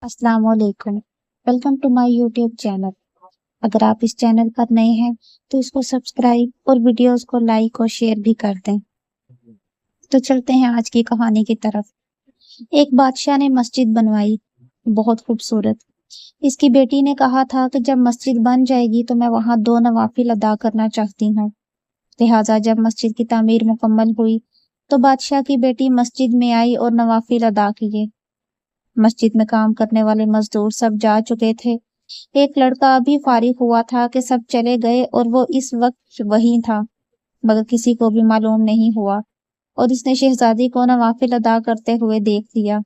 अस्सलाम वालेकुम। Welcome to my YouTube channel. अगर आप इस चैनल पर नए हैं तो इसको सब्सक्राइब और वीडियोस को लाइक और शेयर भी कर दें। तो चलते हैं आज की कहानी की तरफ। एक बादशाह ने मस्जिद बनवाई, बहुत खूबसूरत। इसकी बेटी ने कहा था कि जब मस्जिद बन जाएगी तो मैं वहां 2 नवाफिल अदा करना चाहती हूँ। लिहाजा जब मस्जिद की तामीर मुकम्मल हुई तो बादशाह की बेटी मस्जिद में आई और नवाफिल अदा किए। मस्जिद में काम करने वाले मजदूर सब जा चुके थे। एक लड़का अभी फारिग हुआ था कि सब चले गए और वो इस वक्त वहीं था, मगर किसी को भी मालूम नहीं हुआ और इसने शहजादी को नवाफिल अदा करते हुए देख लिया।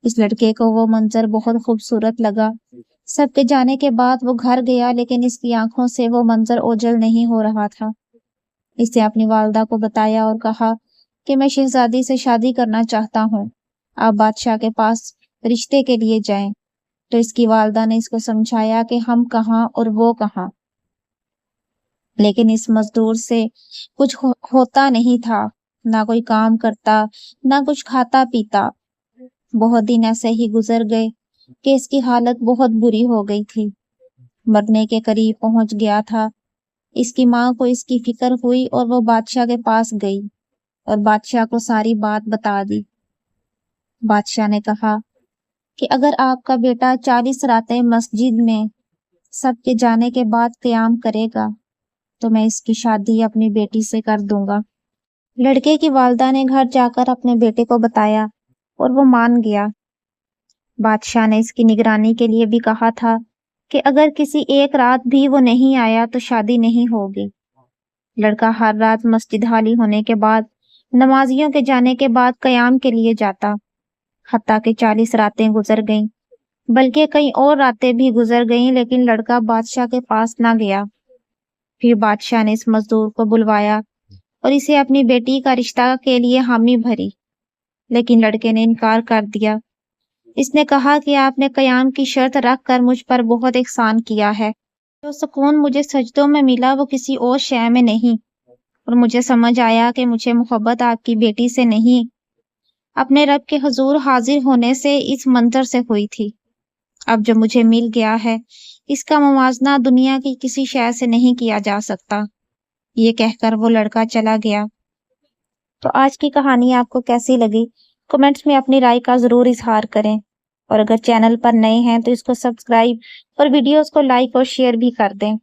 इस लड़के को वो मंजर बहुत खूबसूरत लगा। सबके जाने के बाद वो घर गया, लेकिन इसकी आंखों से वो मंजर ओझल नहीं हो रहा था। इसने अपनी वालिदा को बताया और कहा कि मैं शहजादी से शादी करना चाहता हूँ, आप बादशाह के पास रिश्ते के लिए जाएं। तो इसकी वालिदा ने इसको समझाया कि हम कहाँ और वो कहाँ, लेकिन इस मजदूर से कुछ होता नहीं था, ना कोई काम करता, ना कुछ खाता पीता। बहुत दिन ऐसे ही गुजर गए कि इसकी हालत बहुत बुरी हो गई थी, मरने के करीब पहुंच गया था। इसकी माँ को इसकी फिक्र हुई और वो बादशाह के पास गई और बादशाह को सारी बात बता दी। बादशाह ने कहा कि अगर आपका बेटा 40 रातें मस्जिद में सबके जाने के बाद क़याम करेगा तो मैं इसकी शादी अपनी बेटी से कर दूंगा। लड़के की वालिदा ने घर जाकर अपने बेटे को बताया और वो मान गया। बादशाह ने इसकी निगरानी के लिए भी कहा था कि अगर किसी एक रात भी वो नहीं आया तो शादी नहीं होगी। लड़का हर रात मस्जिद खाली होने के बाद, नमाजियों के जाने के बाद क़याम के लिए जाता। हत्ता कि 40 रातें गुजर गईं, बल्कि कई और रातें भी गुजर गईं, लेकिन लड़का बादशाह के पास ना गया। फिर बादशाह ने इस मजदूर को बुलवाया और इसे अपनी बेटी का रिश्ता के लिए हामी भरी, लेकिन लड़के ने इनकार कर दिया। इसने कहा कि आपने क़याम की शर्त रख कर मुझ पर बहुत एहसान किया है। जो सुकून मुझे सजदों में मिला वो किसी और शय में नहीं, और मुझे समझ आया कि मुझे मोहब्बत आपकी बेटी से नहीं, अपने रब के हुजूर हाजिर होने से इस मंजर से हुई थी। अब जो मुझे मिल गया है इसका मुवाजना दुनिया की किसी शय से नहीं किया जा सकता। ये कहकर वो लड़का चला गया। तो आज की कहानी आपको कैसी लगी? कमेंट्स में अपनी राय का जरूर इजहार करें, और अगर चैनल पर नए हैं तो इसको सब्सक्राइब और वीडियोस को लाइक और शेयर भी कर दें।